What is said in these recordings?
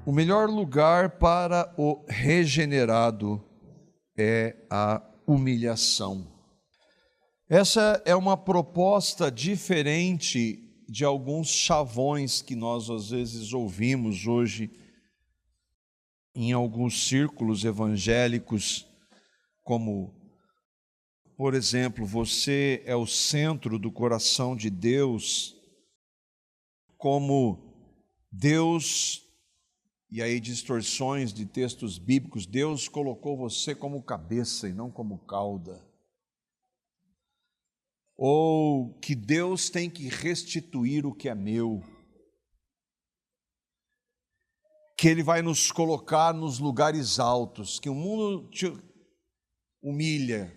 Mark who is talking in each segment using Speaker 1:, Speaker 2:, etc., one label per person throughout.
Speaker 1: O melhor lugar para o regenerado é a humilhação. Essa é uma proposta diferente de alguns chavões que nós às vezes ouvimos hoje em alguns círculos evangélicos, como, por exemplo, você é o centro do coração de Deus, como Deus, e aí distorções de textos bíblicos, Deus colocou você como cabeça e não como cauda. Ou que Deus tem que restituir o que é meu. Que Ele vai nos colocar nos lugares altos, que o mundo te humilha,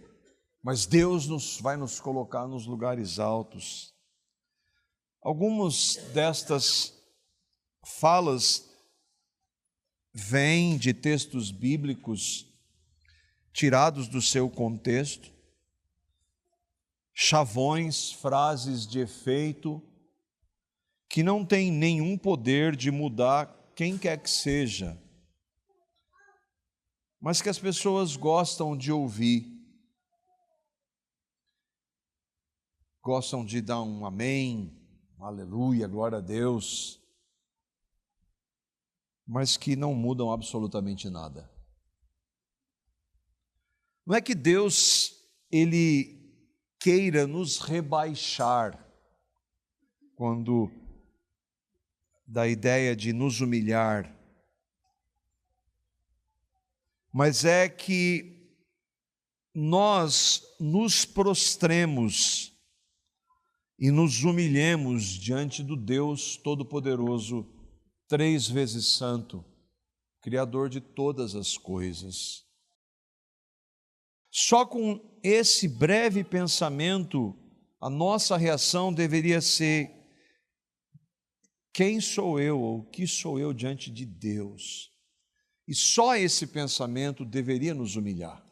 Speaker 1: mas Deus vai nos colocar nos lugares altos. Algumas destas falas vêm de textos bíblicos tirados do seu contexto, chavões, frases de efeito, que não têm nenhum poder de mudar quem quer que seja, mas que as pessoas gostam de ouvir, gostam de dar um amém, aleluia, glória a Deus, mas que não mudam absolutamente nada. Não é que Deus, Ele queira nos rebaixar, quando da ideia de nos humilhar, mas é que nós nos prostremos e nos humilhemos diante do Deus Todo-Poderoso, 3 vezes Santo, Criador de todas as coisas. Só com esse breve pensamento, a nossa reação deveria ser: quem sou eu ou o que sou eu diante de Deus? E só esse pensamento deveria nos humilhar,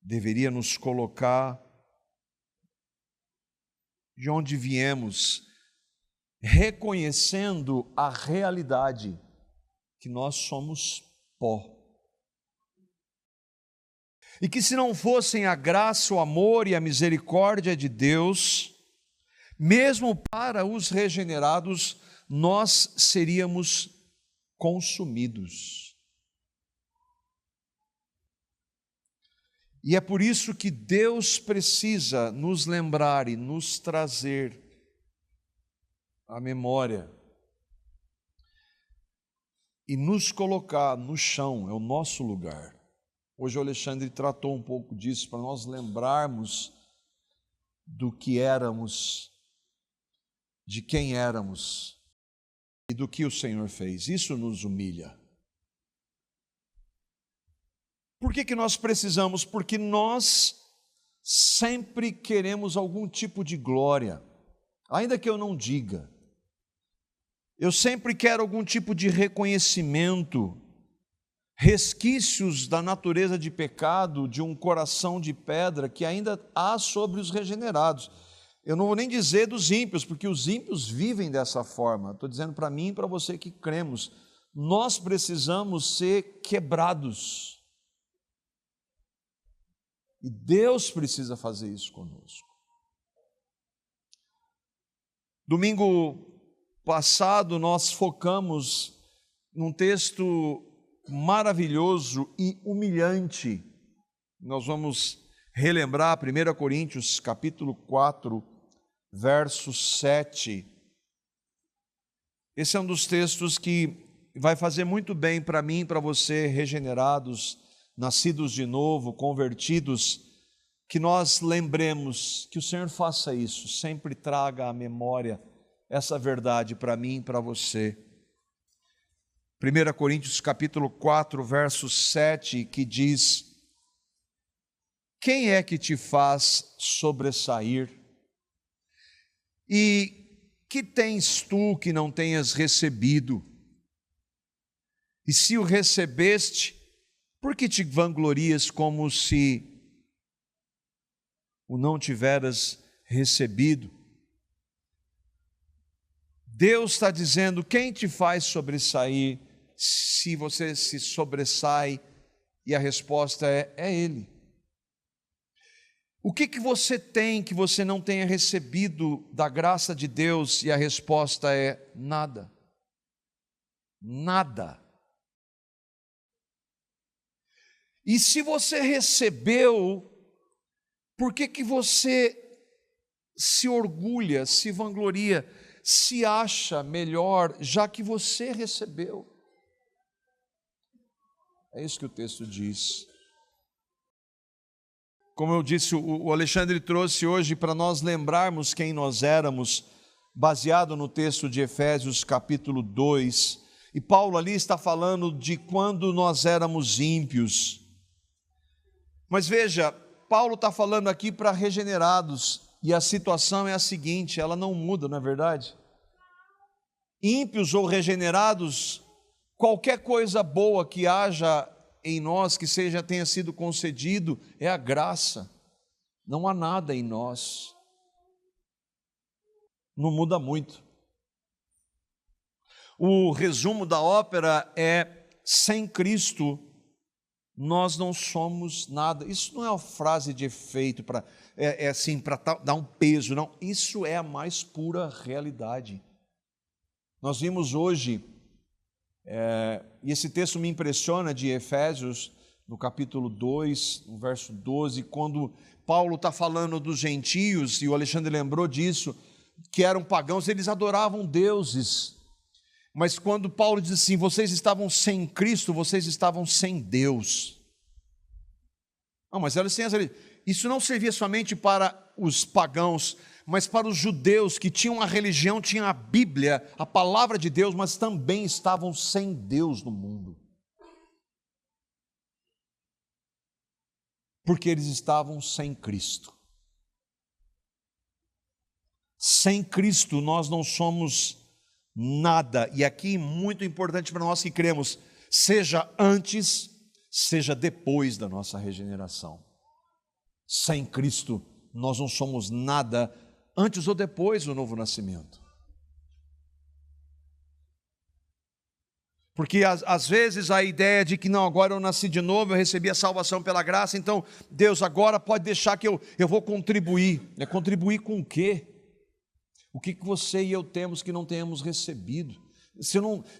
Speaker 1: deveria nos colocar de onde viemos, reconhecendo a realidade que nós somos pó. E que se não fossem a graça, o amor e a misericórdia de Deus, mesmo para os regenerados, nós seríamos consumidos. E é por isso que Deus precisa nos lembrar e nos trazer à memória e nos colocar no chão, é o nosso lugar. Hoje o Alexandre tratou um pouco disso, para nós lembrarmos do que éramos, de quem éramos e do que o Senhor fez. Isso nos humilha. Por que nós precisamos? Porque nós sempre queremos algum tipo de glória, ainda que eu não diga. Eu sempre quero algum tipo de reconhecimento, resquícios da natureza de pecado, de um coração de pedra que ainda há sobre os regenerados. Eu não vou nem dizer dos ímpios, porque os ímpios vivem dessa forma. Estou dizendo para mim e para você que cremos, nós precisamos ser quebrados. E Deus precisa fazer isso conosco. Domingo passado nós focamos num texto maravilhoso e humilhante. Nós vamos relembrar 1 Coríntios capítulo 4, verso 7. Esse é um dos textos que vai fazer muito bem para mim e para você, regenerados, nascidos de novo, convertidos, que nós lembremos, que o Senhor faça isso, sempre traga à memória essa verdade para mim e para você. 1 Coríntios capítulo 4, verso 7, que diz: quem é que te faz sobressair? E que tens tu que não tenhas recebido? E se o recebeste, por que te vanglorias como se o não tiveras recebido? Deus está dizendo: quem te faz sobressair se você se sobressai? E a resposta é Ele. O que você tem que você não tenha recebido da graça de Deus? E a resposta é nada. Nada. E se você recebeu, por que você se orgulha, se vangloria, se acha melhor, já que você recebeu? É isso que o texto diz. Como eu disse, o Alexandre trouxe hoje para nós lembrarmos quem nós éramos, baseado no texto de Efésios capítulo 2. E Paulo ali está falando de quando nós éramos ímpios. Mas veja, Paulo está falando aqui para regenerados, e a situação é a seguinte, ela não muda, não é verdade? Ímpios ou regenerados, qualquer coisa boa que haja em nós, que tenha sido concedido, é a graça. Não há nada em nós. Não muda muito. O resumo da ópera é: sem Cristo, nós não somos nada. Isso não é uma frase de efeito, para dar um peso, não. Isso é a mais pura realidade. Nós vimos hoje, e esse texto me impressiona, de Efésios, no capítulo 2, no verso 12, quando Paulo está falando dos gentios, e o Alexandre lembrou disso, que eram pagãos, eles adoravam deuses. Mas quando Paulo diz assim: vocês estavam sem Cristo, vocês estavam sem Deus. Não, mas isso não servia somente para os pagãos, mas para os judeus que tinham a religião, tinham a Bíblia, a palavra de Deus, mas também estavam sem Deus no mundo. Porque eles estavam sem Cristo. Sem Cristo nós não somos nada. E aqui, muito importante para nós que cremos, seja antes, seja depois da nossa regeneração. Sem Cristo nós não somos nada, antes ou depois do novo nascimento. Porque às vezes a ideia de que não, agora eu nasci de novo, eu recebi a salvação pela graça, então Deus agora pode deixar que eu vou contribuir. Contribuir com o quê? O que você e eu temos que não tenhamos recebido?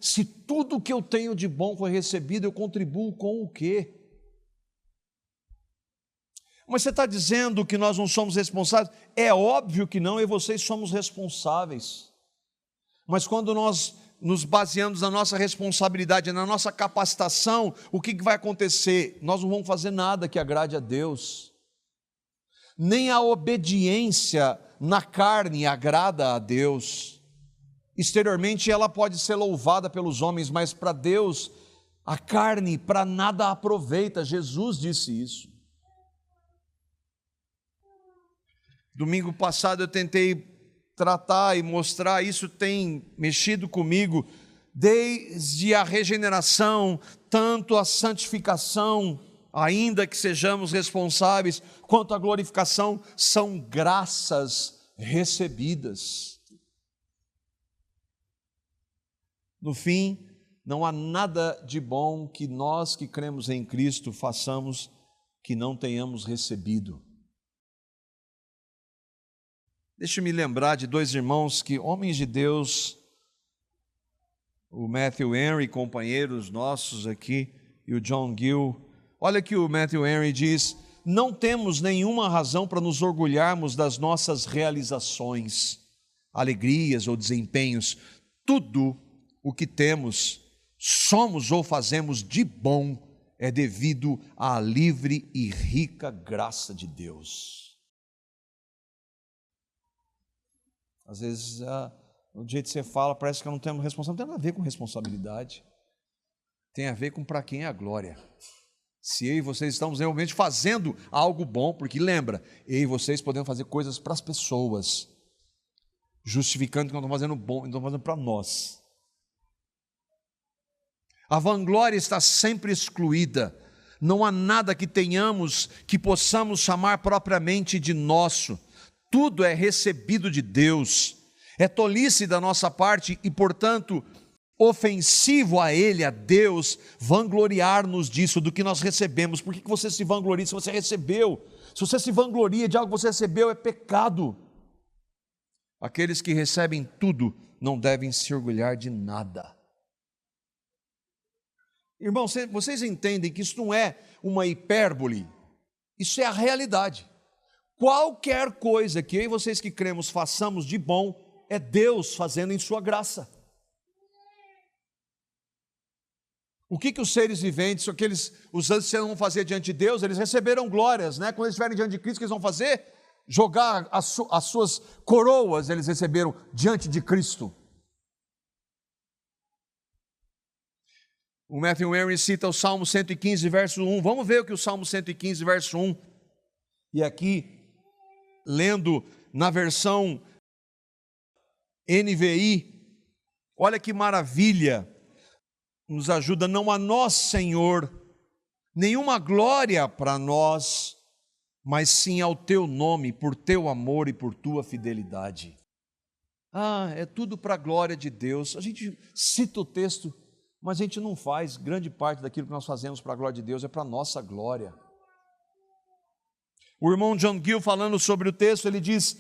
Speaker 1: Se tudo que eu tenho de bom foi recebido, eu contribuo com o quê? Mas você está dizendo que nós não somos responsáveis? É óbvio que não, eu e vocês somos responsáveis. Mas quando nós nos baseamos na nossa responsabilidade, na nossa capacitação, o que vai acontecer? Nós não vamos fazer nada que agrade a Deus. Nem a obediência na carne agrada a Deus. Exteriormente ela pode ser louvada pelos homens, mas para Deus a carne para nada aproveita. Jesus disse isso. Domingo passado eu tentei tratar e mostrar, isso tem mexido comigo, desde a regeneração, tanto a santificação, ainda que sejamos responsáveis, quanto a glorificação, são graças recebidas. No fim, não há nada de bom que nós que cremos em Cristo façamos que não tenhamos recebido. Deixa-me lembrar de dois irmãos homens de Deus, o Matthew Henry, companheiros nossos aqui, e o John Gill. Olha que o Matthew Henry diz: não temos nenhuma razão para nos orgulharmos das nossas realizações, alegrias ou desempenhos. Tudo o que temos, somos ou fazemos de bom é devido à livre e rica graça de Deus. Às vezes, o jeito que você fala, parece que eu não tenho responsabilidade. Não tem nada a ver com responsabilidade. Tem a ver com para quem é a glória. Se eu e vocês estamos realmente fazendo algo bom, porque lembra, eu e vocês podemos fazer coisas para as pessoas, justificando que não estão fazendo bom, não estão fazendo para nós. A vanglória está sempre excluída. Não há nada que tenhamos que possamos chamar propriamente de nosso. Tudo é recebido de Deus. É tolice da nossa parte e, portanto, ofensivo a Ele, a Deus, vangloriar-nos disso, do que nós recebemos. Por que você se vangloria se você recebeu? Se você se vangloria de algo que você recebeu, é pecado. Aqueles que recebem tudo não devem se orgulhar de nada. Irmãos, vocês entendem que isso não é uma hipérbole, isso é a realidade. Qualquer coisa que eu e vocês que cremos façamos de bom, é Deus fazendo em sua graça. O que os seres viventes, os anciãos vão fazer diante de Deus? Eles receberam glórias, né? Quando eles estiverem diante de Cristo, o que eles vão fazer? Jogar as suas coroas, eles receberam diante de Cristo. O Matthew Henry cita o Salmo 115, verso 1. Vamos ver o que o Salmo 115, verso 1. E aqui, lendo na versão NVI, olha que maravilha. Nos ajuda: não a nós, Senhor, nenhuma glória para nós, mas sim ao teu nome, por teu amor e por tua fidelidade. É tudo para a glória de Deus. A gente cita o texto, mas a gente não faz. Grande parte daquilo que nós fazemos para a glória de Deus é para a nossa glória. O irmão John Gill, falando sobre o texto, ele diz: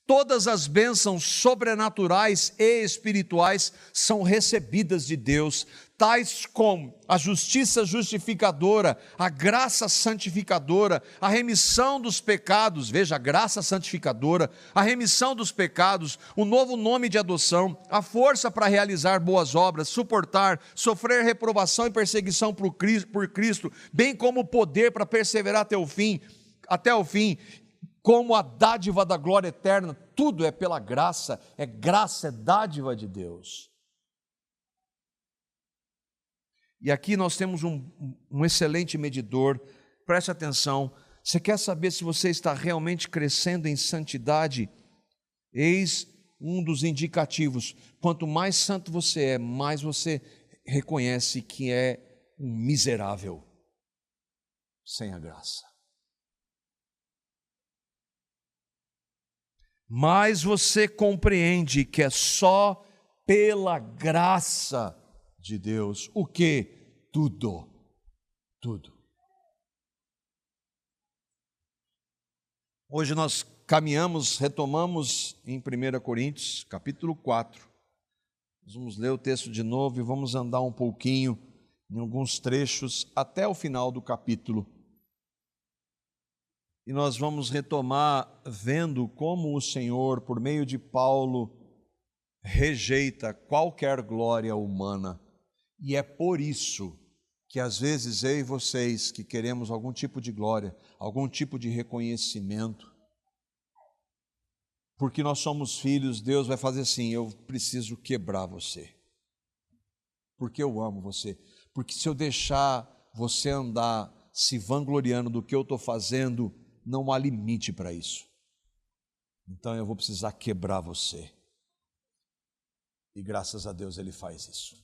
Speaker 1: todas as bênçãos sobrenaturais e espirituais são recebidas de Deus, tais como a justiça justificadora, a graça santificadora, a remissão dos pecados, veja, a graça santificadora, a remissão dos pecados, o novo nome de adoção, a força para realizar boas obras, suportar, sofrer reprovação e perseguição por Cristo, bem como o poder para perseverar até o fim, como a dádiva da glória eterna. Tudo é pela graça, é dádiva de Deus. E aqui nós temos um excelente medidor. Preste atenção. Você quer saber se você está realmente crescendo em santidade? Eis um dos indicativos. Quanto mais santo você é, mais você reconhece que é um miserável sem a graça. Mas você compreende que é só pela graça de Deus. O que? Tudo. Hoje nós retomamos em 1 Coríntios, capítulo 4. Nós vamos ler o texto de novo e vamos andar um pouquinho em alguns trechos até o final do capítulo. E nós vamos retomar vendo como o Senhor, por meio de Paulo, rejeita qualquer glória humana. E é por isso que às vezes eu e vocês que queremos algum tipo de glória, algum tipo de reconhecimento, porque nós somos filhos, Deus vai fazer assim: eu preciso quebrar você, porque eu amo você, porque se eu deixar você andar se vangloriando do que eu estou fazendo, não há limite para isso. Então eu vou precisar quebrar você. E graças a Deus Ele faz isso.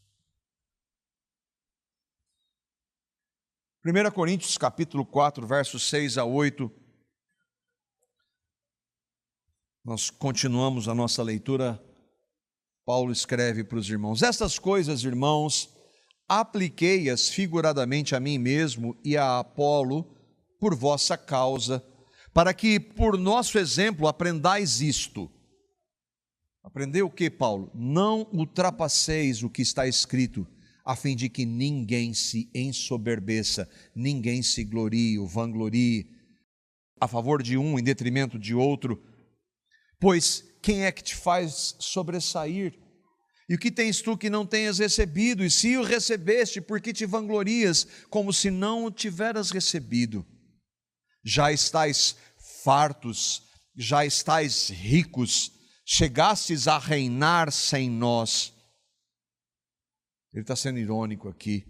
Speaker 1: 1 Coríntios capítulo 4, versos 6 a 8. Nós continuamos a nossa leitura. Paulo escreve para os irmãos: estas coisas, irmãos, apliquei-as figuradamente a mim mesmo e a Apolo, por vossa causa, para que por nosso exemplo aprendais isto. Aprendeu o que, Paulo? Não ultrapasseis o que está escrito, a fim de que ninguém se ensoberbeça, ninguém se glorie ou vanglorie a favor de um em detrimento de outro. Pois quem é que te faz sobressair? E o que tens tu que não tenhas recebido? E se o recebeste, por que te vanglorias, como se não o tiveras recebido? Já estais fartos, já estais ricos, chegastes a reinar sem nós. Ele está sendo irônico aqui.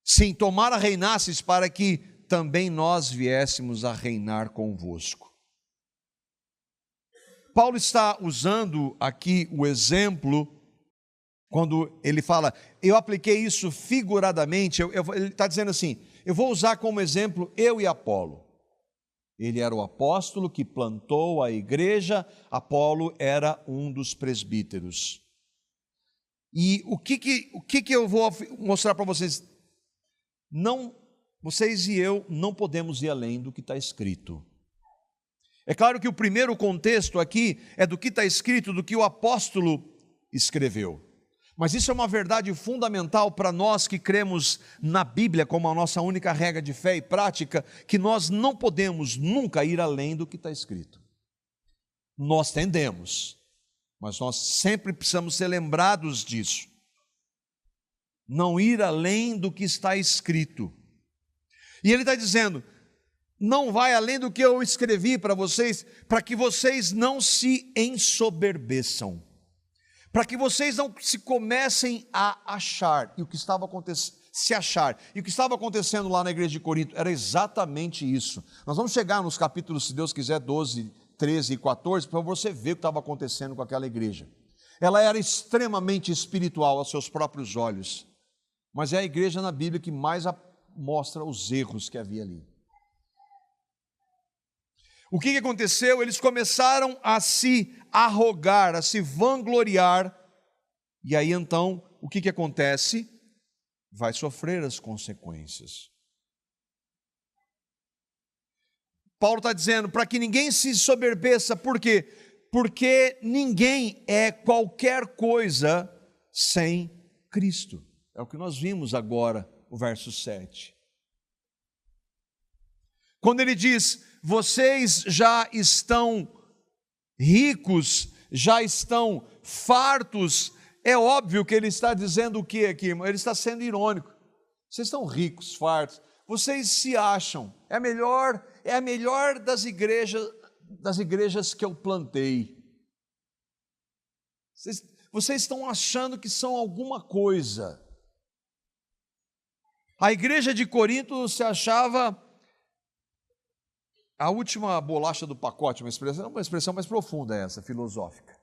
Speaker 1: Sim, tomara reinasses para que também nós viéssemos a reinar convosco. Paulo está usando aqui o exemplo, quando ele fala, eu apliquei isso figuradamente, ele está dizendo assim, eu vou usar como exemplo eu e Apolo. Ele era o apóstolo que plantou a igreja, Apolo era um dos presbíteros. E o que eu vou mostrar para vocês? Vocês e eu não podemos ir além do que está escrito. É claro que o primeiro contexto aqui é do que está escrito, do que o apóstolo escreveu. Mas isso é uma verdade fundamental para nós que cremos na Bíblia como a nossa única regra de fé e prática, que nós não podemos nunca ir além do que está escrito. Nós tendemos, mas nós sempre precisamos ser lembrados disso. Não ir além do que está escrito. E ele está dizendo, não vai além do que eu escrevi para vocês, para que vocês não se ensoberbeçam, para que vocês não se comecem a achar, e o que estava acontecendo, se achar, e o que estava acontecendo lá na igreja de Corinto, era exatamente isso. Nós vamos chegar nos capítulos, se Deus quiser, 12, 13 e 14, para você ver o que estava acontecendo com aquela igreja. Ela era extremamente espiritual aos seus próprios olhos, mas é a igreja na Bíblia que mais mostra os erros que havia ali. O que aconteceu? Eles começaram a se arrogar, a se vangloriar, e aí então, o que acontece? Vai sofrer as consequências. Paulo está dizendo, para que ninguém se soberbeça, por quê? Porque ninguém é qualquer coisa sem Cristo. É o que nós vimos agora, o verso 7. Quando ele diz, vocês já estão ricos, já estão fartos, é óbvio que ele está dizendo o que aqui, irmão? Ele está sendo irônico. Vocês estão ricos, fartos, vocês se acham, é a melhor das igrejas que eu plantei. Vocês estão achando que são alguma coisa. A igreja de Corinto se achava a última bolacha do pacote, uma expressão mais profunda essa, filosófica.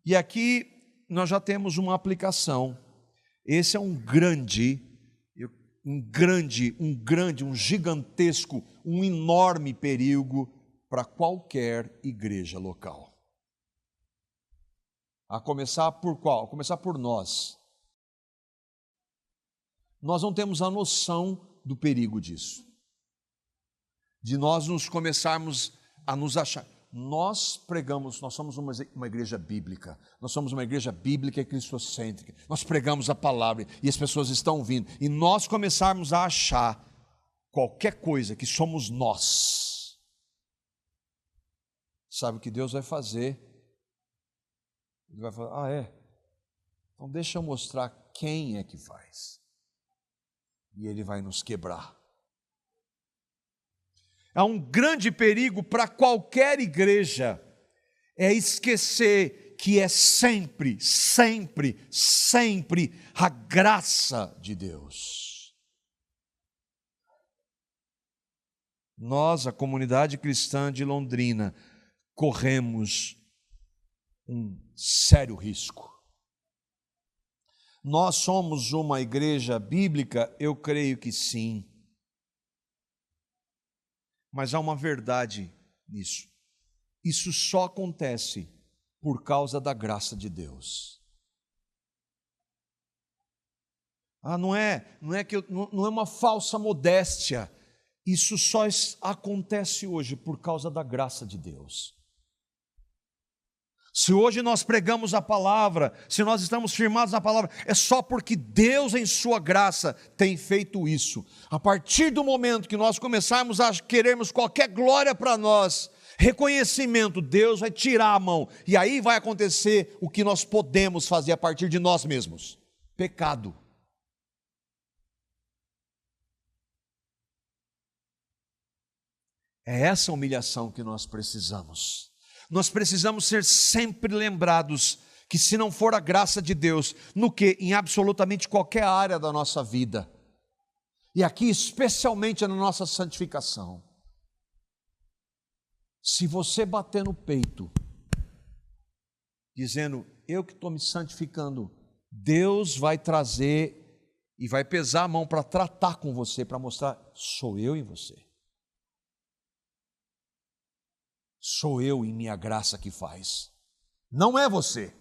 Speaker 1: E aqui nós já temos uma aplicação. Esse é um gigantesco, um enorme perigo para qualquer igreja local. A começar por qual? A começar por nós. Nós não temos a noção do perigo disso, de nós começarmos a nos achar. Nós pregamos, nós somos uma igreja bíblica, nós somos uma igreja bíblica e cristocêntrica, nós pregamos a palavra e as pessoas estão vindo, e nós começarmos a achar qualquer coisa que somos nós, sabe o que Deus vai fazer? Ele vai falar, então deixa eu mostrar quem é que faz. E ele vai nos quebrar. Há um grande perigo para qualquer igreja, é esquecer que é sempre, sempre, sempre a graça de Deus. Nós, a comunidade cristã de Londrina, corremos um sério risco. Nós somos uma igreja bíblica? Eu creio que sim. Mas há uma verdade nisso. Isso só acontece por causa da graça de Deus. Não é uma falsa modéstia. Isso só acontece hoje por causa da graça de Deus. Se hoje nós pregamos a palavra, se nós estamos firmados na palavra, é só porque Deus em sua graça tem feito isso. A partir do momento que nós começarmos a querermos qualquer glória para nós, reconhecimento, Deus vai tirar a mão, e aí vai acontecer o que nós podemos fazer a partir de nós mesmos: pecado. É essa humilhação que nós precisamos. Nós precisamos ser sempre lembrados que, se não for a graça de Deus, em absolutamente qualquer área da nossa vida, e aqui especialmente na nossa santificação, se você bater no peito, dizendo, eu que estou me santificando, Deus vai trazer e vai pesar a mão para tratar com você, para mostrar: sou eu em você. Sou eu em minha graça que faz. Não é você.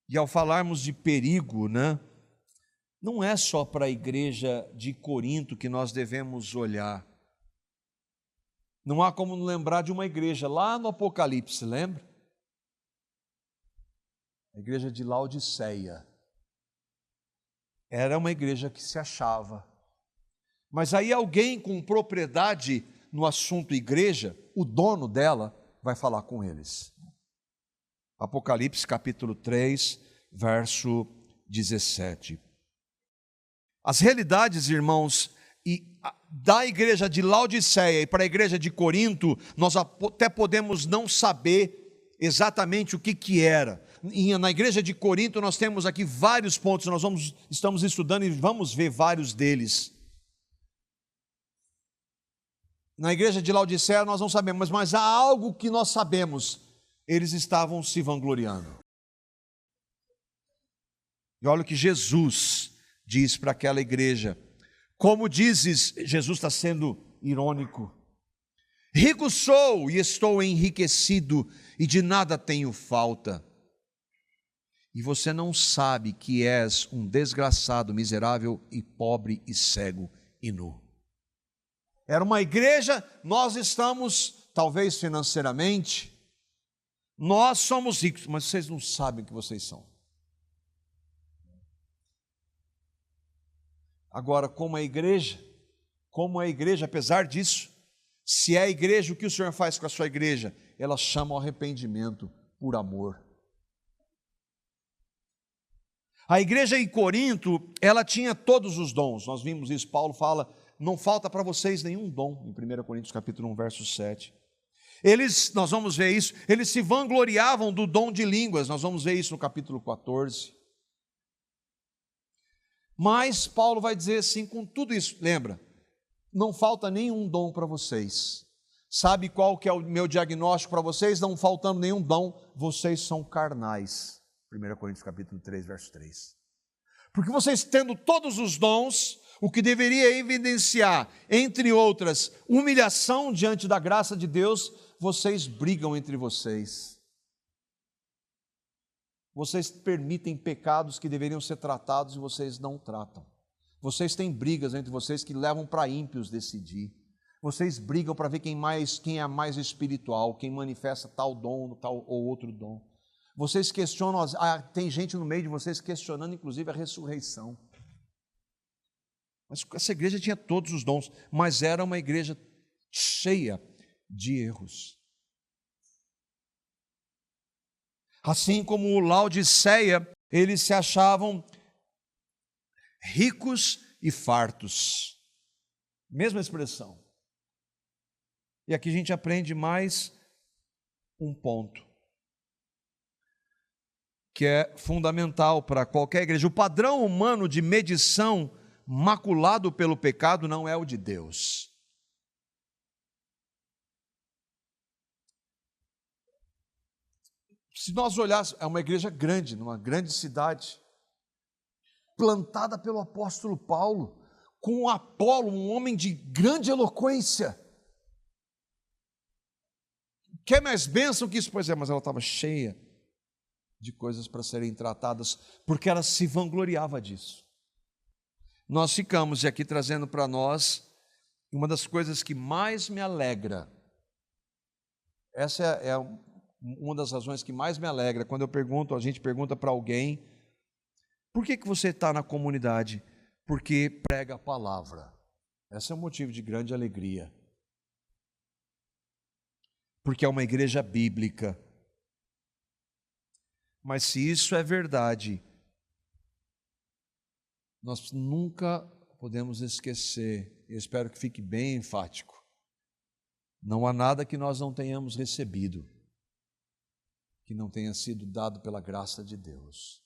Speaker 1: E ao falarmos de perigo, não é só para a igreja de Corinto que nós devemos olhar. Não há como não lembrar de uma igreja lá no Apocalipse, lembra? A igreja de Laodiceia. Era uma igreja que se achava. Mas aí alguém com propriedade no assunto igreja, o dono dela, vai falar com eles. Apocalipse capítulo 3, verso 17. As realidades, irmãos, da igreja de Laodiceia e para a igreja de Corinto, nós até podemos não saber exatamente o que era. Na igreja de Corinto nós temos aqui vários pontos, estamos estudando e vamos ver vários deles. Na igreja de Laodiceia nós não sabemos, mas há algo que nós sabemos: eles estavam se vangloriando. E olha o que Jesus diz para aquela igreja. Como dizes, Jesus está sendo irônico: rico sou e estou enriquecido e de nada tenho falta. E você não sabe que és um desgraçado, miserável e pobre e cego e nu. Era uma igreja, nós estamos, talvez financeiramente, nós somos ricos, mas vocês não sabem o que vocês são. Agora, como a igreja, apesar disso, se é a igreja, o que o Senhor faz com a sua igreja? Ela chama ao arrependimento por amor. A igreja em Corinto, ela tinha todos os dons, nós vimos isso, Paulo fala: não falta para vocês nenhum dom, em 1 Coríntios capítulo 1, verso 7. Nós vamos ver isso, eles se vangloriavam do dom de línguas, nós vamos ver isso no capítulo 14. Mas Paulo vai dizer assim, com tudo isso, lembra, não falta nenhum dom para vocês. Sabe qual que é o meu diagnóstico para vocês? Não faltando nenhum dom, vocês são carnais. 1 Coríntios capítulo 3, verso 3. Porque vocês tendo todos os dons, o que deveria evidenciar, entre outras, humilhação diante da graça de Deus, vocês brigam entre vocês. Vocês permitem pecados que deveriam ser tratados e vocês não tratam. Vocês têm brigas entre vocês que levam para ímpios decidir. Vocês brigam para ver quem é mais espiritual, quem manifesta tal dom, tal ou outro dom. Vocês questionam, tem gente no meio de vocês questionando inclusive a ressurreição. Mas essa igreja tinha todos os dons, mas era uma igreja cheia de erros. Assim como o Laodiceia, eles se achavam ricos e fartos. Mesma expressão. E aqui a gente aprende mais um ponto, que é fundamental para qualquer igreja. O padrão humano de medição maculado pelo pecado não é o de Deus. Se nós olharmos, é uma igreja grande, numa grande cidade, plantada pelo apóstolo Paulo, com Apolo, um homem de grande eloquência. Quer mais bênção que isso? Pois é, mas ela estava cheia de coisas para serem tratadas, porque ela se vangloriava disso. Nós ficamos, e aqui trazendo para nós, uma das coisas que mais me alegra, essa é uma das razões que mais me alegra, quando a gente pergunta para alguém: por que você está na comunidade? Porque prega a palavra. Esse é um motivo de grande alegria. Porque é uma igreja bíblica. Mas se isso é verdade, nós nunca podemos esquecer, eu espero que fique bem enfático, não há nada que nós não tenhamos recebido, que não tenha sido dado pela graça de Deus.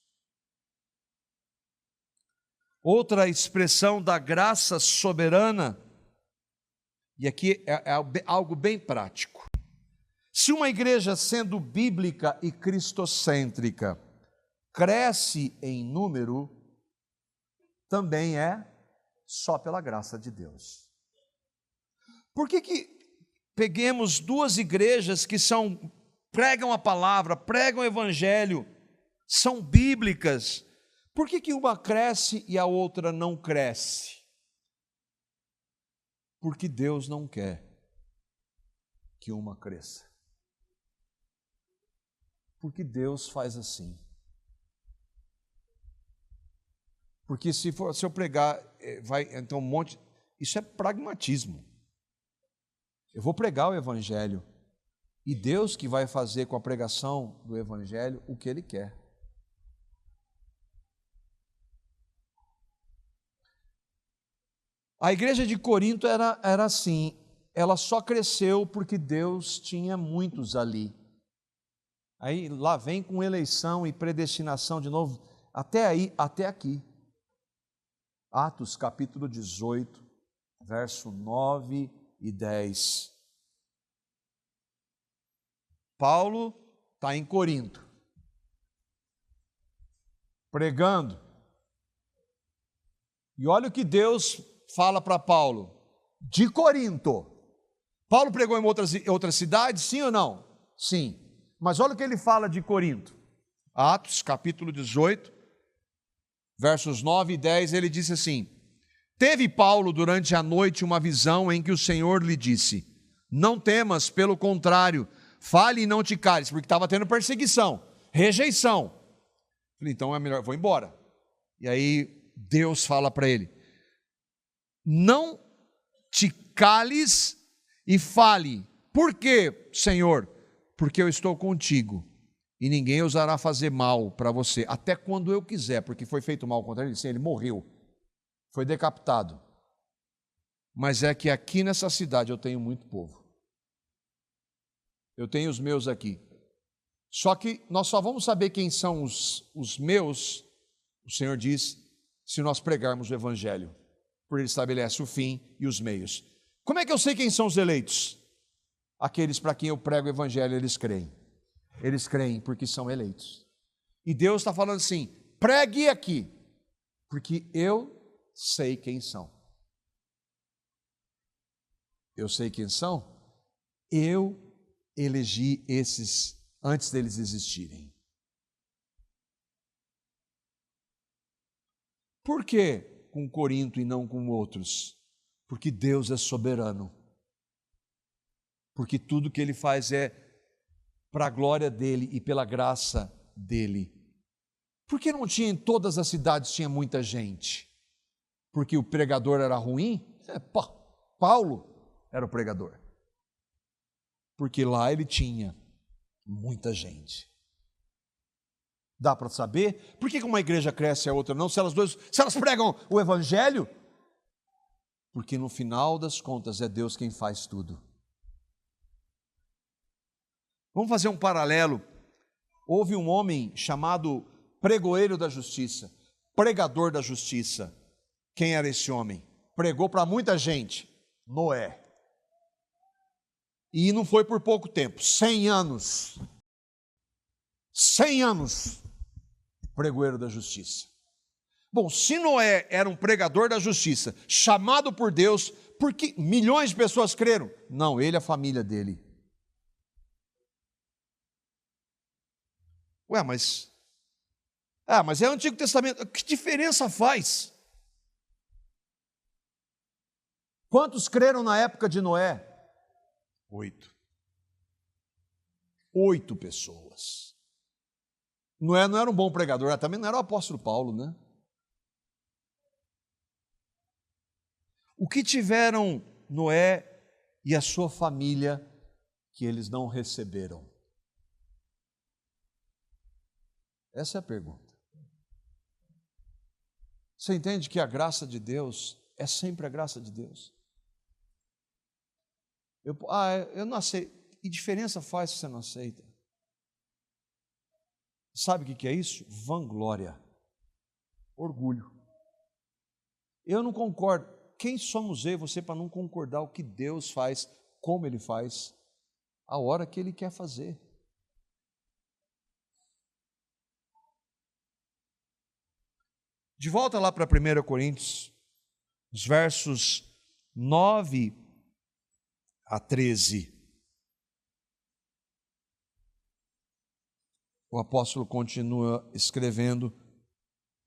Speaker 1: Outra expressão da graça soberana, e aqui é algo bem prático. Se uma igreja sendo bíblica e cristocêntrica cresce em número, também é só pela graça de Deus. Por que peguemos duas igrejas que pregam a palavra, pregam o evangelho, são bíblicas, por que uma cresce e a outra não cresce? Porque Deus não quer que uma cresça. Porque Deus faz assim. Porque se eu pregar, então isso é pragmatismo. Eu vou pregar o evangelho e Deus que vai fazer com a pregação do evangelho o que Ele quer. A igreja de Corinto era assim, ela só cresceu porque Deus tinha muitos ali. Aí lá vem com eleição e predestinação de novo, até aí, até aqui. Atos capítulo 18, verso 9 e 10. Paulo está em Corinto, pregando. E olha o que Deus fala para Paulo, de Corinto. Paulo pregou em outras cidades, sim ou não? Sim. Mas olha o que ele fala de Corinto. Atos, capítulo 18, versos 9 e 10, ele disse assim: teve Paulo durante a noite uma visão em que o Senhor lhe disse: não temas, pelo contrário, fale e não te cales, porque estava tendo perseguição, rejeição. Falei, então é melhor, vou embora. E aí Deus fala para ele: não te cales e fale. Por quê, Senhor? Porque eu estou contigo e ninguém ousará fazer mal para você, até quando eu quiser, porque foi feito mal contra ele. Sim, ele morreu, foi decapitado. Mas é que aqui nessa cidade eu tenho muito povo. Eu tenho os meus aqui. Só que nós só vamos saber quem são os meus, o Senhor diz, se nós pregarmos o evangelho. Porque Ele estabelece o fim e os meios. Como é que eu sei quem são os eleitos? Aqueles para quem eu prego o evangelho, eles creem. Eles creem porque são eleitos. E Deus está falando assim: pregue aqui, porque eu sei quem são. Eu sei quem são? Eu elegi esses antes deles existirem. Por que com Corinto e não com outros? Porque Deus é soberano. Porque tudo que Ele faz é para a glória dEle e pela graça dEle. Por que não tinha em todas as cidades, tinha muita gente? Porque o pregador era ruim? Paulo era o pregador. Porque lá ele tinha muita gente. Dá para saber? Por que uma igreja cresce e a outra não? Se elas pregam o evangelho? Porque no final das contas é Deus quem faz tudo. Vamos fazer um paralelo. Houve um homem chamado pregoeiro da justiça, pregador da justiça. Quem era esse homem? Pregou para muita gente. Noé. E não foi por pouco tempo, 100 anos. 100 anos, pregoeiro da justiça. Bom, se Noé era um pregador da justiça, chamado por Deus, por que milhões de pessoas creram? Não, ele e a família dele. Mas é o Antigo Testamento. Que diferença faz? Quantos creram na época de Noé? 8. 8 pessoas. Noé não era um bom pregador, também não era o apóstolo Paulo, né? O que tiveram Noé e a sua família que eles não receberam? Essa é a pergunta. Você entende que a graça de Deus é sempre a graça de Deus? Eu não aceito. Que diferença faz se você não aceita? Sabe o que é isso? Vanglória. Orgulho. Eu não concordo. Quem somos eu e você para não concordar o que Deus faz, como Ele faz? a hora que Ele quer fazer. De volta lá para 1 Coríntios, os versos 9 a 13. O apóstolo continua escrevendo: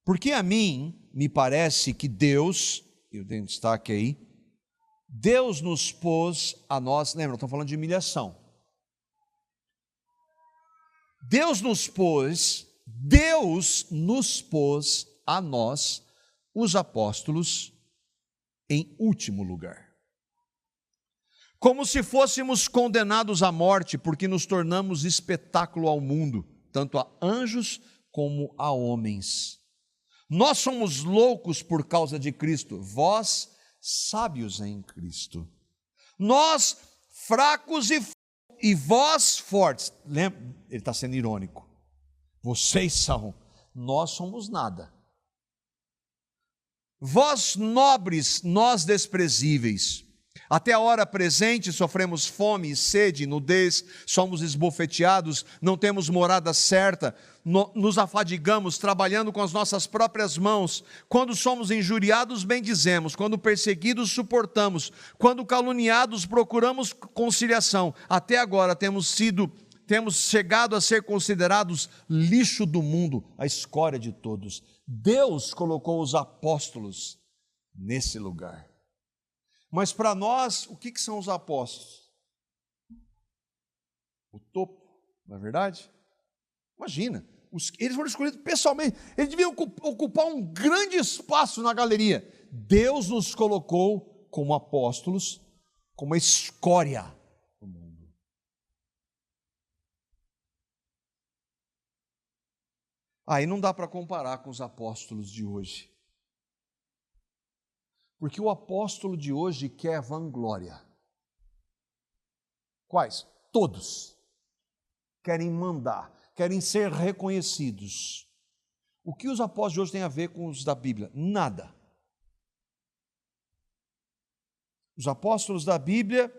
Speaker 1: porque a mim me parece que Deus, eu dei um destaque aí, Deus nos pôs a nós, lembra, estamos falando de humilhação. Deus nos pôs a nós, os apóstolos, em último lugar. Como se fôssemos condenados à morte, porque nos tornamos espetáculo ao mundo, tanto a anjos como a homens. Nós somos loucos por causa de Cristo, vós sábios em Cristo. Nós fracos e vós fortes. Lembra? Ele está sendo irônico. Vocês são, nós somos nada. Vós nobres, nós desprezíveis. Até a hora presente sofremos fome e sede, nudez, somos esbofeteados, não temos morada certa, nos afadigamos trabalhando com as nossas próprias mãos. Quando somos injuriados, bendizemos, quando perseguidos, suportamos, quando caluniados, procuramos conciliação. Até agora temos chegado a ser considerados lixo do mundo, a escória de todos. Deus colocou os apóstolos nesse lugar. Mas para nós, o que são os apóstolos? O topo, não é verdade? Imagina, eles foram escolhidos pessoalmente, eles deviam ocupar um grande espaço na galeria. Deus nos colocou como apóstolos, como a escória do mundo. Aí não dá para comparar com os apóstolos de hoje. Porque o apóstolo de hoje quer vanglória. Quais? Todos. Querem mandar, querem ser reconhecidos. O que os apóstolos de hoje têm a ver com os da Bíblia? Nada. Os apóstolos da Bíblia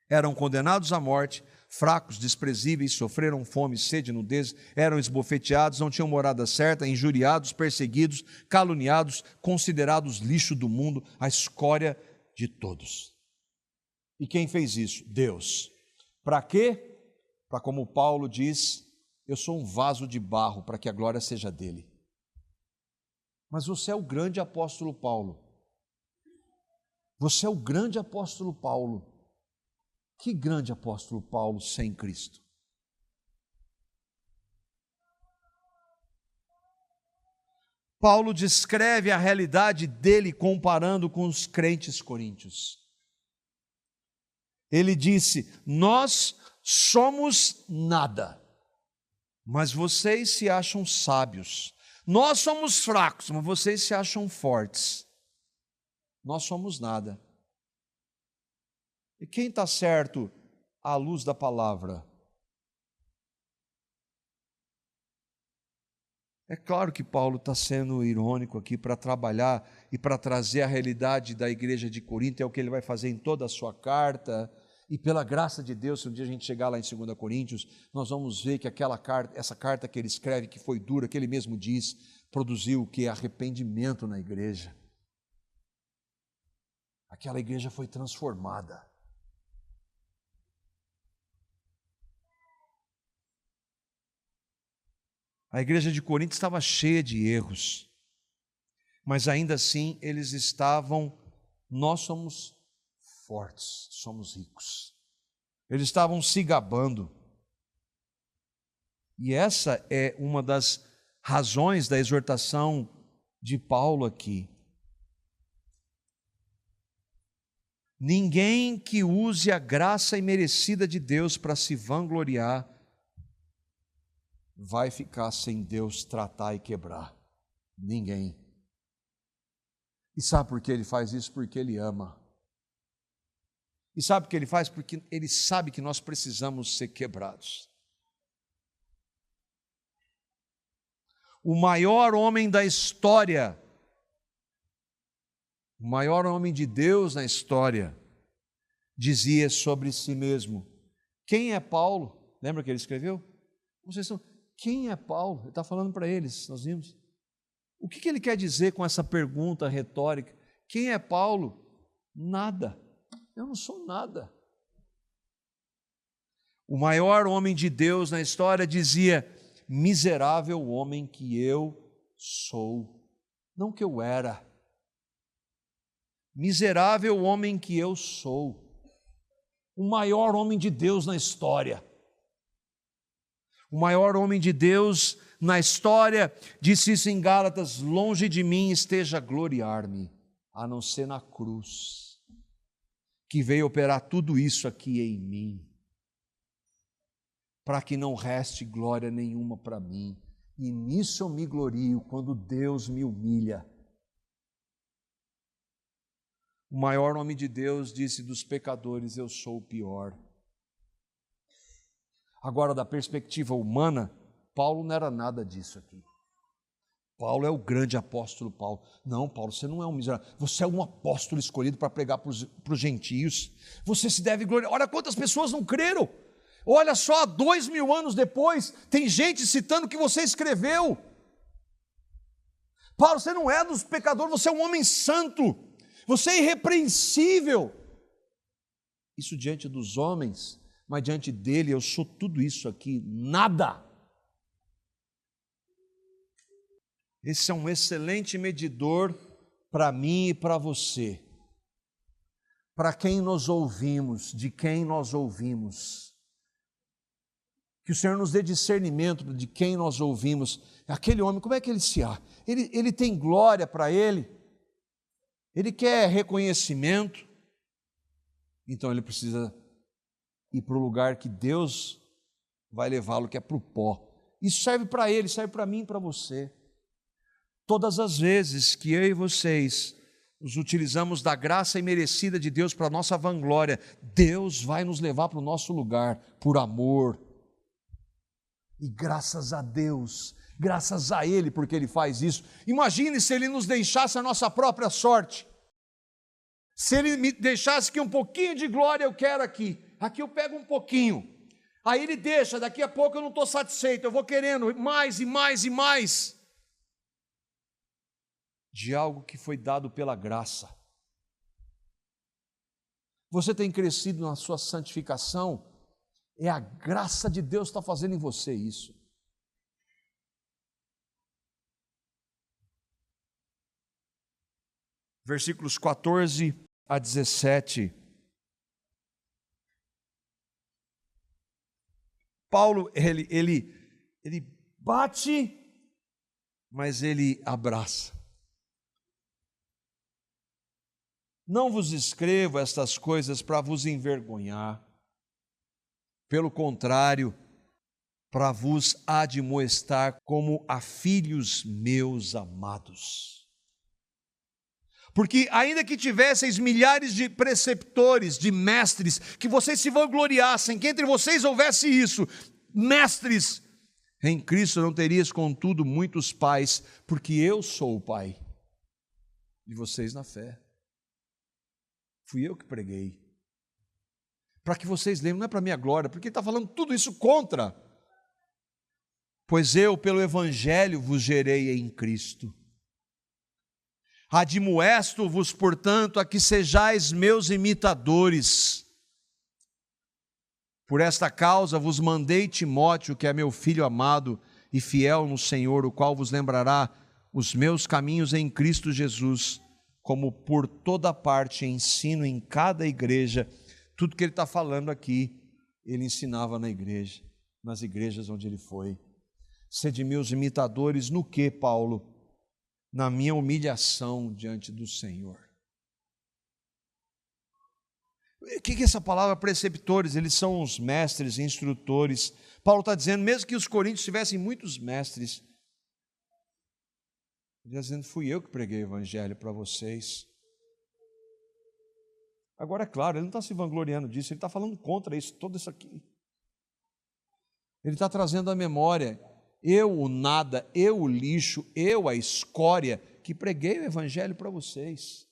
Speaker 1: eram condenados à morte, fracos, desprezíveis, sofreram fome, sede, nudez, eram esbofeteados, não tinham morada certa, injuriados, perseguidos, caluniados, considerados lixo do mundo, a escória de todos. E quem fez isso? Deus. Para quê? Para, como Paulo diz, eu sou um vaso de barro para que a glória seja dele. Mas você é o grande apóstolo Paulo. Você é o grande apóstolo Paulo. Que grande apóstolo Paulo sem Cristo? Paulo descreve a realidade dele comparando com os crentes coríntios. Ele disse: nós somos nada, mas vocês se acham sábios. Nós somos fracos, mas vocês se acham fortes. Nós somos nada. E quem está certo à luz da palavra? É claro que Paulo está sendo irônico aqui para trabalhar e para trazer a realidade da igreja de Corinto, é o que ele vai fazer em toda a sua carta, e pela graça de Deus, se um dia a gente chegar lá em 2 Coríntios, nós vamos ver que essa carta que ele escreve, que foi dura, que ele mesmo diz, produziu o que? Arrependimento na igreja. Aquela igreja foi transformada. A igreja de Corinto estava cheia de erros, mas ainda assim nós somos fortes, somos ricos. Eles estavam se gabando. E essa é uma das razões da exortação de Paulo aqui. Ninguém que use a graça imerecida de Deus para se vangloriar vai ficar sem Deus tratar e quebrar. Ninguém. E sabe por que ele faz isso? Porque ele ama. E sabe por que ele faz? Porque ele sabe que nós precisamos ser quebrados. O maior homem da história, o maior homem de Deus na história, dizia sobre si mesmo Quem é Paulo? Lembra que ele escreveu? Vocês são, quem é Paulo? Ele está falando para eles, nós vimos. O que ele quer dizer com essa pergunta retórica? Quem é Paulo? Nada. Eu não sou nada. O maior homem de Deus na história dizia: miserável homem que eu sou. Não que eu era. Miserável homem que eu sou. O maior homem de Deus na história. O maior homem de Deus na história disse isso em Gálatas: longe de mim esteja gloriar-me, a não ser na cruz, que veio operar tudo isso aqui em mim, para que não reste glória nenhuma para mim. E nisso eu me glorio, quando Deus me humilha. O maior homem de Deus disse: dos pecadores eu sou o pior. Agora, da perspectiva humana, Paulo não era nada disso aqui. Paulo é o grande apóstolo Paulo. Não, Paulo, você não é um miserável. Você é um apóstolo escolhido para pregar para os gentios. Você se deve gloriar. Olha quantas pessoas não creram. Olha só, 2000 anos depois, tem gente citando o que você escreveu. Paulo, você não é dos pecadores, você é um homem santo. Você é irrepreensível. Isso diante dos homens, mas diante dele eu sou tudo isso aqui, nada. Esse é um excelente medidor para mim e para você. Para quem nós ouvimos, de quem nós ouvimos. Que o Senhor nos dê discernimento de quem nós ouvimos. Aquele homem, como é que ele se acha? Ele tem glória para ele. Ele quer reconhecimento. Então ele precisa ir para o lugar que Deus vai levá-lo, que é para o pó. Isso serve para ele, serve para mim e para você. Todas as vezes que eu e vocês nos utilizamos da graça imerecida de Deus para a nossa vanglória, Deus vai nos levar para o nosso lugar, por amor. E graças a Deus, graças a Ele, porque Ele faz isso. Imagine se Ele nos deixasse a nossa própria sorte. Se Ele me deixasse que um pouquinho de glória eu quero aqui. Aqui eu pego um pouquinho. Aí Ele deixa, daqui a pouco eu não estou satisfeito, eu vou querendo mais e mais e mais. De algo que foi dado pela graça. Você tem crescido na sua santificação? É a graça de Deus que está fazendo em você isso. Versículos 14 a 17. Paulo, ele bate, mas ele abraça. Não vos escrevo estas coisas para vos envergonhar. Pelo contrário, para vos admoestar como a filhos meus amados. Porque ainda que tivesseis milhares de preceptores, de mestres, que vocês se vangloriassem, que entre vocês houvesse isso, mestres, em Cristo não terias contudo muitos pais, porque eu sou o Pai de vocês na fé. Fui eu que preguei. Para que vocês lembrem, não é para minha glória, porque ele está falando tudo isso contra. Pois eu, pelo Evangelho, vos gerei em Cristo. Admoesto-vos, portanto, a que sejais meus imitadores. Por esta causa vos mandei Timóteo, que é meu filho amado e fiel no Senhor, o qual vos lembrará os meus caminhos em Cristo Jesus, como por toda parte ensino em cada igreja. Tudo que ele está falando aqui, ele ensinava na igreja, nas igrejas onde ele foi. Sede meus imitadores no que, Paulo? Na minha humilhação diante do Senhor. O que é essa palavra preceptores? Eles são os mestres, instrutores. Paulo está dizendo, mesmo que os coríntios tivessem muitos mestres, ele está dizendo, fui eu que preguei o evangelho para vocês. Agora, é claro, ele não está se vangloriando disso, ele está falando contra isso, tudo isso aqui. Ele está trazendo à memória, eu o nada, eu o lixo, eu a escória, que preguei o evangelho para vocês.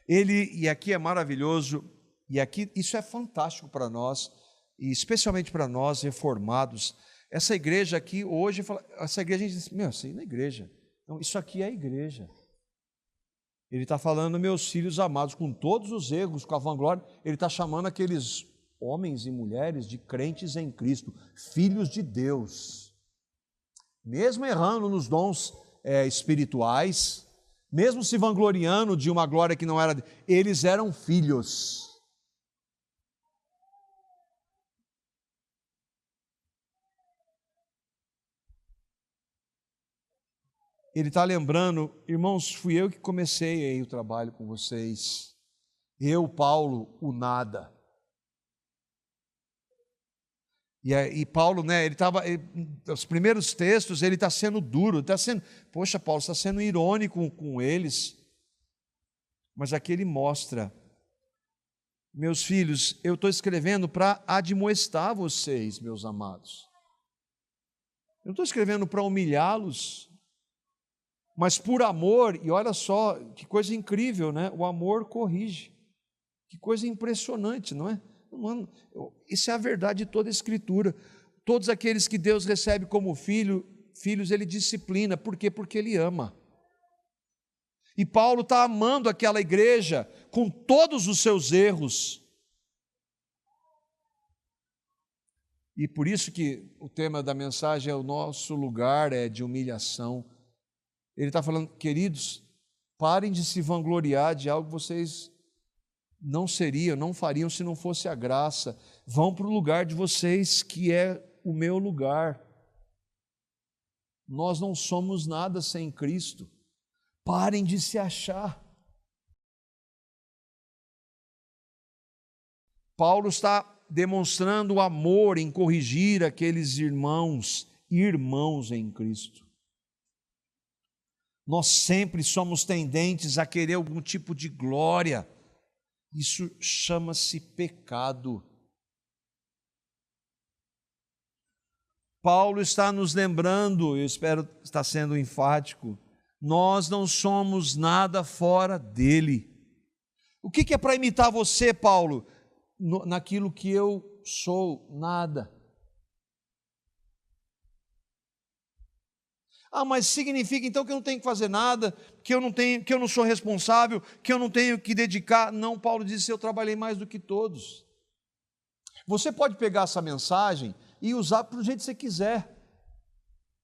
Speaker 1: Ele, e aqui é maravilhoso, E aqui isso é fantástico para nós, e especialmente para nós reformados. Essa igreja aqui hoje, essa igreja, a gente diz, isso aí não é igreja. Não, isso aqui é a igreja. Ele está falando, meus filhos amados, com todos os erros, com a vanglória, ele está chamando aqueles homens e mulheres de crentes em Cristo, filhos de Deus. Mesmo errando nos dons espirituais, mesmo se vangloriando de uma glória que não era, eles eram filhos. Ele está lembrando, irmãos, fui eu que comecei aí o trabalho com vocês. Eu, Paulo, o nada. E Paulo, né, ele estava, os primeiros textos, ele está sendo duro, poxa, Paulo, está sendo irônico com eles. Mas aqui ele mostra, meus filhos, eu estou escrevendo para admoestar vocês, meus amados. Eu não estou escrevendo para humilhá-los, mas por amor, e olha só, que coisa incrível, né? O amor corrige. Que coisa impressionante, não é? Isso é a verdade de toda a Escritura. Todos aqueles que Deus recebe como filhos, Ele disciplina. Por quê? Porque Ele ama. E Paulo está amando aquela igreja com todos os seus erros. E por isso que o tema da mensagem é o nosso lugar de humilhação. Ele está falando, queridos, parem de se vangloriar de algo que vocês não seriam, não fariam se não fosse a graça. Vão para o lugar de vocês, que é o meu lugar. Nós não somos nada sem Cristo. Parem de se achar. Paulo está demonstrando o amor em corrigir aqueles irmãos em Cristo. Nós sempre somos tendentes a querer algum tipo de glória. Isso chama-se pecado. Paulo está nos lembrando, eu espero estar sendo enfático, nós não somos nada fora dele. O que é para imitar você, Paulo? Naquilo que eu sou, nada. Mas significa então que eu não tenho que fazer nada, que eu não sou responsável, que eu não tenho que dedicar. Não, Paulo disse, eu trabalhei mais do que todos. Você pode pegar essa mensagem e usar do jeito que você quiser.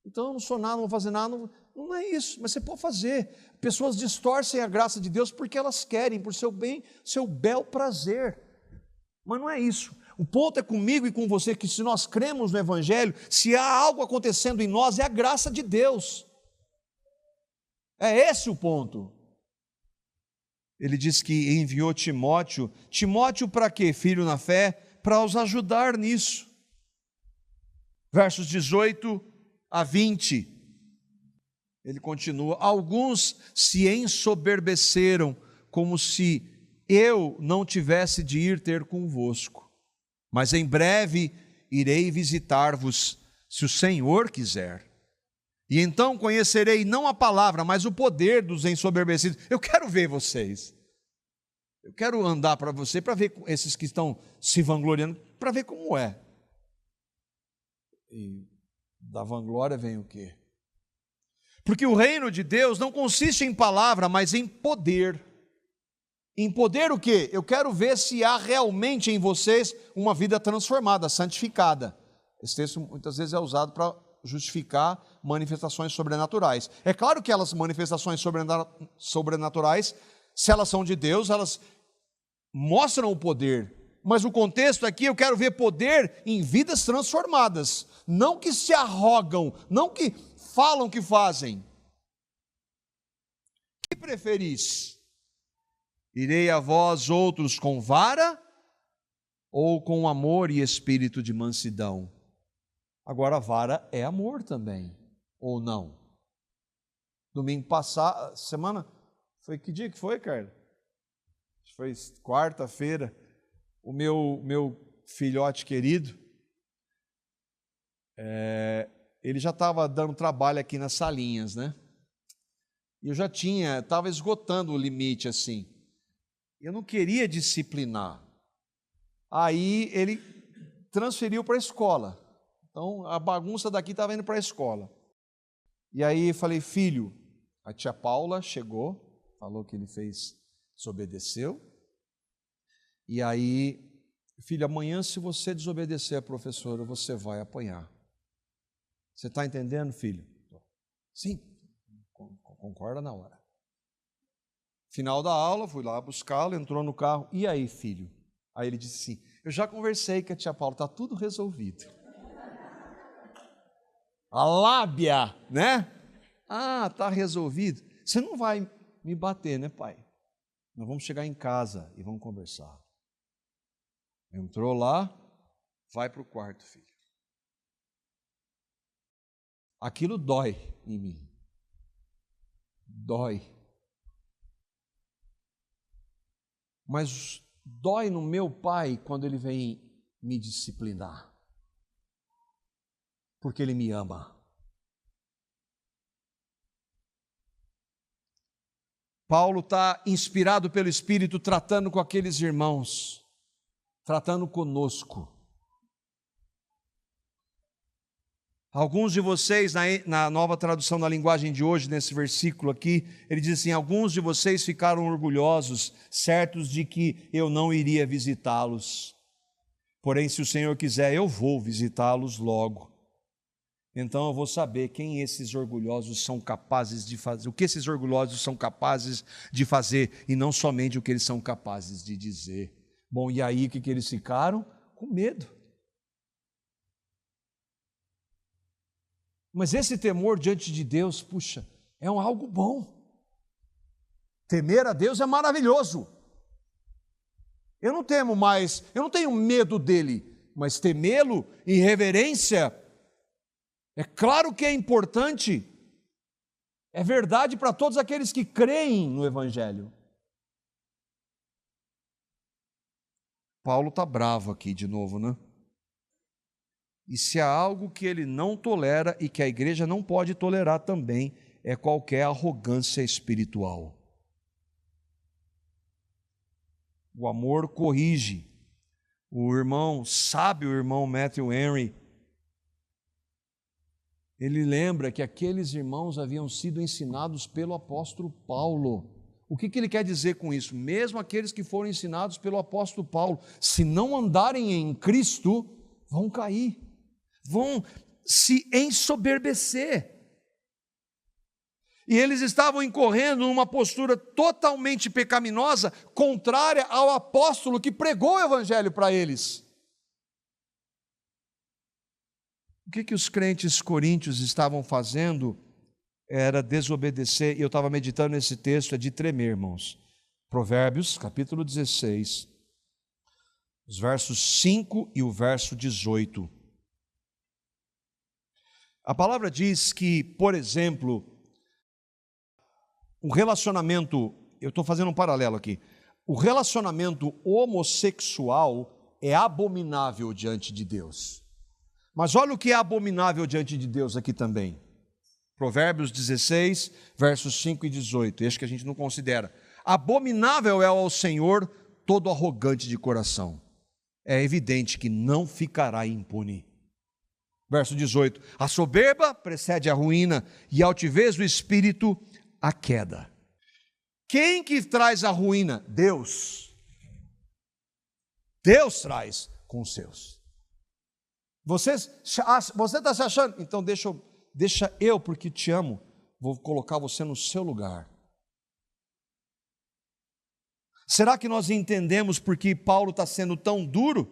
Speaker 1: Então eu não sou nada, não vou fazer nada, não é isso, mas você pode fazer. Pessoas distorcem a graça de Deus porque elas querem, por seu bem, seu bel prazer. Mas não é isso. O ponto é comigo e com você que se nós cremos no Evangelho, se há algo acontecendo em nós, é a graça de Deus. É esse o ponto. Ele diz que enviou Timóteo. Timóteo para quê? Filho na fé, para os ajudar nisso. Versos 18 a 20. Ele continua, alguns se ensoberbeceram, como se eu não tivesse de ir ter convosco. Mas em breve irei visitar-vos, se o Senhor quiser. E então conhecerei não a palavra, mas o poder dos ensoberbecidos. Eu quero ver vocês. Eu quero andar para você, para ver esses que estão se vangloriando, para ver como é. E da vanglória vem o quê? Porque o reino de Deus não consiste em palavra, mas em poder. Em poder o quê? Eu quero ver se há realmente em vocês uma vida transformada, santificada. Esse texto muitas vezes é usado para justificar manifestações sobrenaturais. É claro que elas manifestações sobrenaturais, se elas são de Deus, elas mostram o poder. Mas o contexto aqui, eu quero ver poder em vidas transformadas. Não que se arrogam, não que falam que fazem. Que preferis? Irei a vós outros com vara ou com amor e espírito de mansidão? Agora a vara é amor também, ou não? Domingo passado, semana, foi que dia que foi, Carla? Foi quarta-feira, o meu filhote querido, ele já estava dando trabalho aqui nas salinhas, né? E eu já estava esgotando o limite assim. Eu não queria disciplinar, Aí ele transferiu para a escola. Então a bagunça daqui estava indo para a escola. E aí eu falei, filho, a tia Paula chegou, falou que ele desobedeceu. E aí, filho, amanhã se você desobedecer a professora, você vai apanhar. Você está entendendo, filho? Sim, concorda na hora. Final da aula, fui lá buscá-lo, entrou no carro. E aí, filho? Aí ele disse assim, eu já conversei com a tia Paula, está tudo resolvido. A lábia, né? Ah, está resolvido. Você não vai me bater, né, pai? Nós vamos chegar em casa e vamos conversar. Entrou lá, vai para o quarto, filho. Aquilo dói em mim. Dói. Mas dói no meu pai quando ele vem me disciplinar. Porque ele me ama. Paulo está inspirado pelo Espírito, tratando com aqueles irmãos, tratando conosco. Alguns de vocês, na nova tradução da linguagem de hoje, nesse versículo aqui, ele diz assim, alguns de vocês ficaram orgulhosos, certos de que eu não iria visitá-los. Porém, se o Senhor quiser, eu vou visitá-los logo. Então eu vou saber quem esses orgulhosos são capazes de fazer, o que esses orgulhosos são capazes de fazer, e não somente o que eles são capazes de dizer. Bom, e aí o que eles ficaram? Com medo. Mas esse temor diante de Deus, puxa, é algo bom. Temer a Deus é maravilhoso. Eu não temo mais, eu não tenho medo dele, mas temê-lo em reverência, é claro que é importante, é verdade para todos aqueles que creem no Evangelho. Paulo está bravo aqui de novo, né? E se há algo que ele não tolera e que a igreja não pode tolerar também, é qualquer arrogância espiritual. O amor corrige. O irmão sábio, o irmão Matthew Henry, ele lembra que aqueles irmãos haviam sido ensinados pelo apóstolo Paulo. O que ele quer dizer com isso? Mesmo aqueles que foram ensinados pelo apóstolo Paulo, se não andarem em Cristo, vão cair, vão se ensoberbecer. E eles estavam incorrendo numa postura totalmente pecaminosa, contrária ao apóstolo que pregou o evangelho para eles. O que os crentes coríntios estavam fazendo era desobedecer, e eu estava meditando nesse texto, é de tremer, irmãos. Provérbios, capítulo 16, os versos 5 e o verso 18. A palavra diz que, por exemplo, o relacionamento, eu estou fazendo um paralelo aqui, o relacionamento homossexual é abominável diante de Deus. Mas olha o que é abominável diante de Deus aqui também. Provérbios 16, versos 5 e 18, este que a gente não considera. Abominável é ao Senhor todo arrogante de coração. É evidente que não ficará impune. Verso 18, a soberba precede a ruína e a altivez do espírito a queda. Quem que traz a ruína? Deus. Deus traz com os seus. Você está se achando? Então deixa eu, porque te amo, vou colocar você no seu lugar. Será que nós entendemos por que Paulo está sendo tão duro?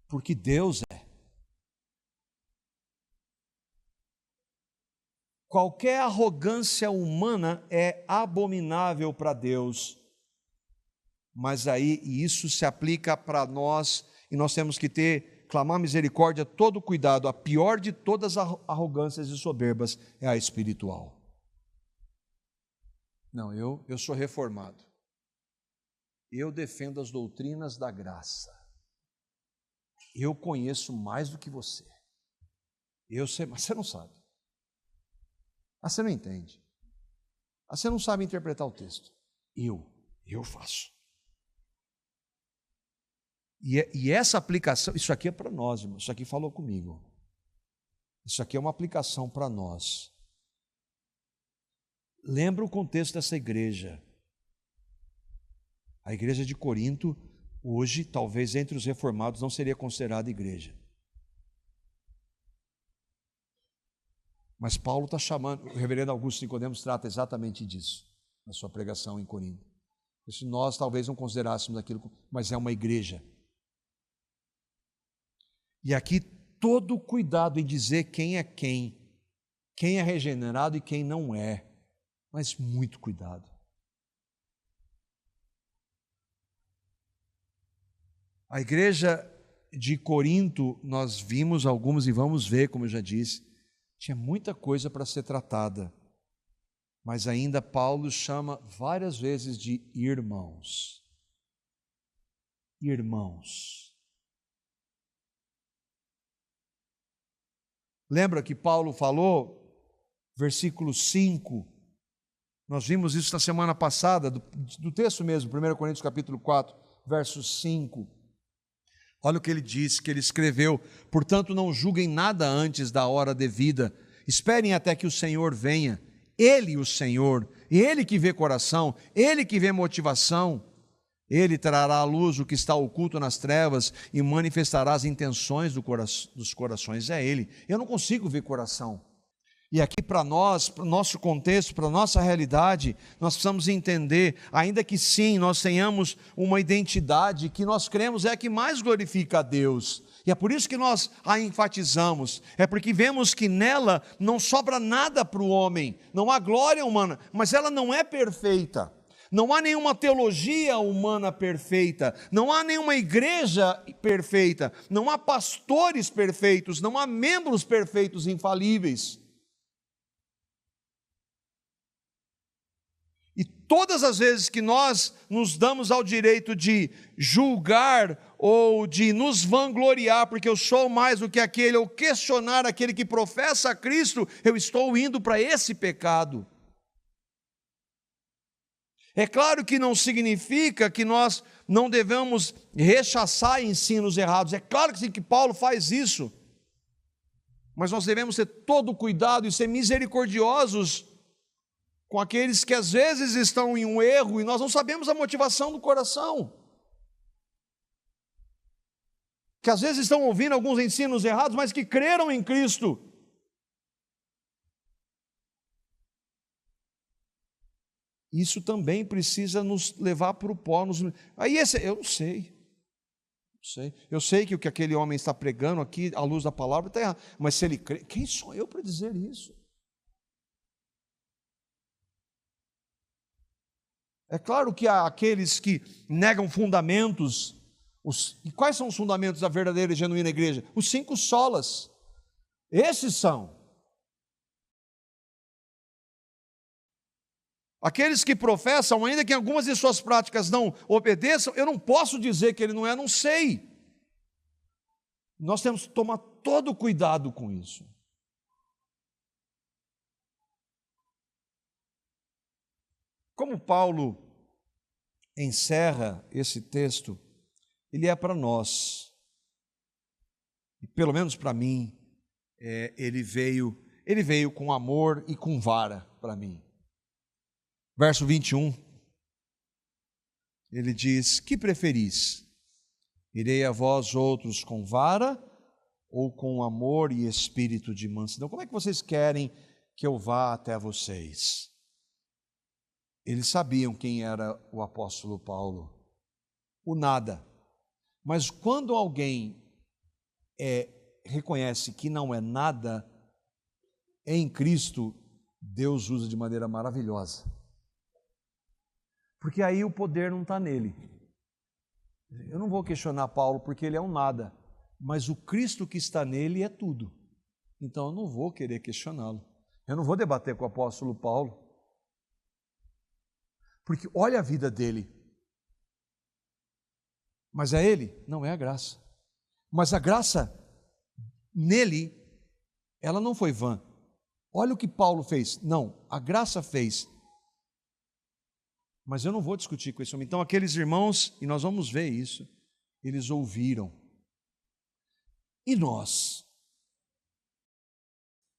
Speaker 1: Porque Deus é. Qualquer arrogância humana é abominável para Deus, mas aí isso se aplica para nós, e nós temos que clamar misericórdia, todo cuidado. A pior de todas as arrogâncias e soberbas é a espiritual. Não, eu sou reformado, eu defendo as doutrinas da graça, eu conheço mais do que você, eu sei, mas você não sabe. Você não entende. Você não sabe interpretar o texto. Eu faço. E essa aplicação, isso aqui é para nós, irmão, isso aqui falou comigo. Isso aqui é uma aplicação para nós. Lembra o contexto dessa igreja. A igreja de Corinto, hoje, talvez entre os reformados, não seria considerada igreja. Mas Paulo está chamando, o reverendo Augusto Nicodemos trata exatamente disso, na sua pregação em Corinto. Se nós talvez não considerássemos aquilo, mas é uma igreja. E aqui todo cuidado em dizer quem é regenerado e quem não é, mas muito cuidado. A igreja de Corinto, nós vimos algumas e vamos ver, como eu já disse, tinha muita coisa para ser tratada, mas ainda Paulo chama várias vezes de irmãos. Irmãos. Lembra que Paulo falou, versículo 5, nós vimos isso na semana passada, do texto mesmo, 1 Coríntios capítulo 4, verso 5. Olha o que ele diz, que ele escreveu: portanto não julguem nada antes da hora devida, esperem até que o Senhor venha, Ele o Senhor, Ele que vê coração, Ele que vê motivação, Ele trará à luz o que está oculto nas trevas e manifestará as intenções dos corações. É Ele. Eu não consigo ver coração. E aqui para nós, para o nosso contexto, para a nossa realidade, nós precisamos entender, ainda que sim, nós tenhamos uma identidade que nós cremos é a que mais glorifica a Deus. E é por isso que nós a enfatizamos, é porque vemos que nela não sobra nada para o homem, não há glória humana, mas ela não é perfeita. Não há nenhuma teologia humana perfeita, não há nenhuma igreja perfeita, não há pastores perfeitos, não há membros perfeitos infalíveis. E todas as vezes que nós nos damos ao direito de julgar ou de nos vangloriar, porque eu sou mais do que aquele, ou questionar aquele que professa a Cristo, eu estou indo para esse pecado. É claro que não significa que nós não devemos rechaçar ensinos errados. É claro que sim, que Paulo faz isso. Mas nós devemos ter todo o cuidado e ser misericordiosos com aqueles que às vezes estão em um erro e nós não sabemos a motivação do coração. Que às vezes estão ouvindo alguns ensinos errados, mas que creram em Cristo. Isso também precisa nos levar para o pó. Aí eu não sei. Eu sei que o que aquele homem está pregando aqui, à luz da palavra, está errado. Mas se ele crê, quem sou eu para dizer isso? É claro que há aqueles que negam fundamentos. E quais são os fundamentos da verdadeira e genuína igreja? Os 5 solas. Esses são. Aqueles que professam, ainda que algumas de suas práticas não obedeçam, eu não posso dizer que ele não é, não sei. Nós temos que tomar todo cuidado com isso. Como Paulo encerra esse texto, ele é para nós, e pelo menos para mim, ele veio com amor e com vara para mim. Verso 21, ele diz: que preferis? Irei a vós outros com vara ou com amor e espírito de mansidão? Como é que vocês querem que eu vá até vocês? Eles sabiam quem era o apóstolo Paulo, o nada. Mas quando alguém reconhece que não é nada, em Cristo, Deus usa de maneira maravilhosa. Porque aí o poder não está nele. Eu não vou questionar Paulo porque ele é um nada, mas o Cristo que está nele é tudo. Então eu não vou querer questioná-lo. Eu não vou debater com o apóstolo Paulo. Porque olha a vida dele. Mas é ele? Não, é a graça. Mas a graça nele, ela não foi vã. Olha o que Paulo fez. Não, a graça fez. Mas eu não vou discutir com esse homem. Então aqueles irmãos, e nós vamos ver isso, eles ouviram. E nós?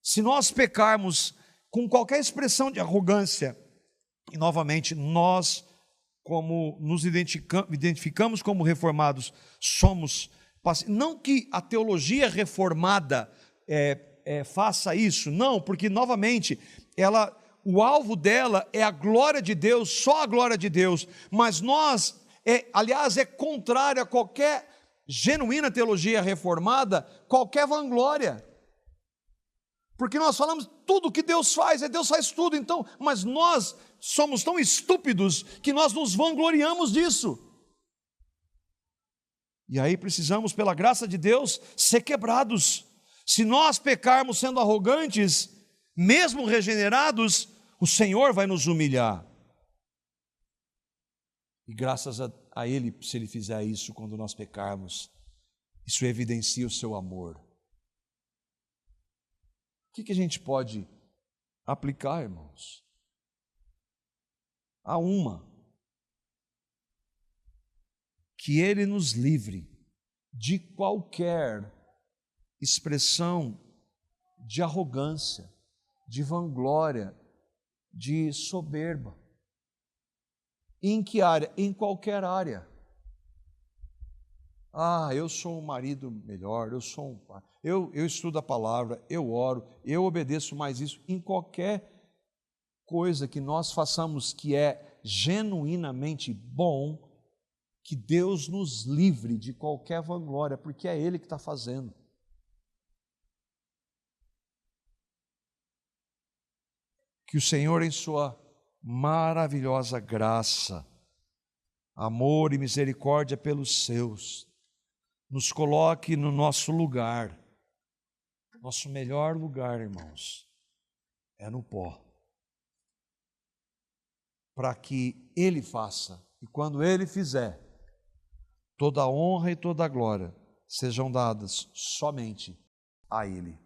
Speaker 1: Se nós pecarmos com qualquer expressão de arrogância, e novamente nós, como nos identificamos como reformados, somos, não que a teologia reformada faça isso, não, porque novamente o alvo dela é a glória de Deus, só a glória de Deus, mas nós, aliás, é contrário a qualquer genuína teologia reformada, qualquer vanglória, porque nós falamos tudo que Deus faz tudo, então, mas nós somos tão estúpidos que nós nos vangloriamos disso. E aí precisamos, pela graça de Deus, ser quebrados. Se nós pecarmos sendo arrogantes, mesmo regenerados, o Senhor vai nos humilhar. E graças a Ele, se Ele fizer isso quando nós pecarmos, isso evidencia o seu amor. O que a gente pode aplicar, irmãos? Há uma: que Ele nos livre de qualquer expressão de arrogância, de vanglória, de soberba. Em que área? Em qualquer área. Eu sou um marido melhor, eu sou um pai, eu estudo a palavra, eu oro, eu obedeço mais isso. Em qualquer coisa que nós façamos que é genuinamente bom, que Deus nos livre de qualquer vanglória, porque é Ele que está fazendo. Que o Senhor, em sua maravilhosa graça, amor e misericórdia pelos seus, nos coloque no nosso lugar. Nosso melhor lugar, irmãos, é no pó. Para que Ele faça, e quando Ele fizer, toda a honra e toda a glória sejam dadas somente a Ele.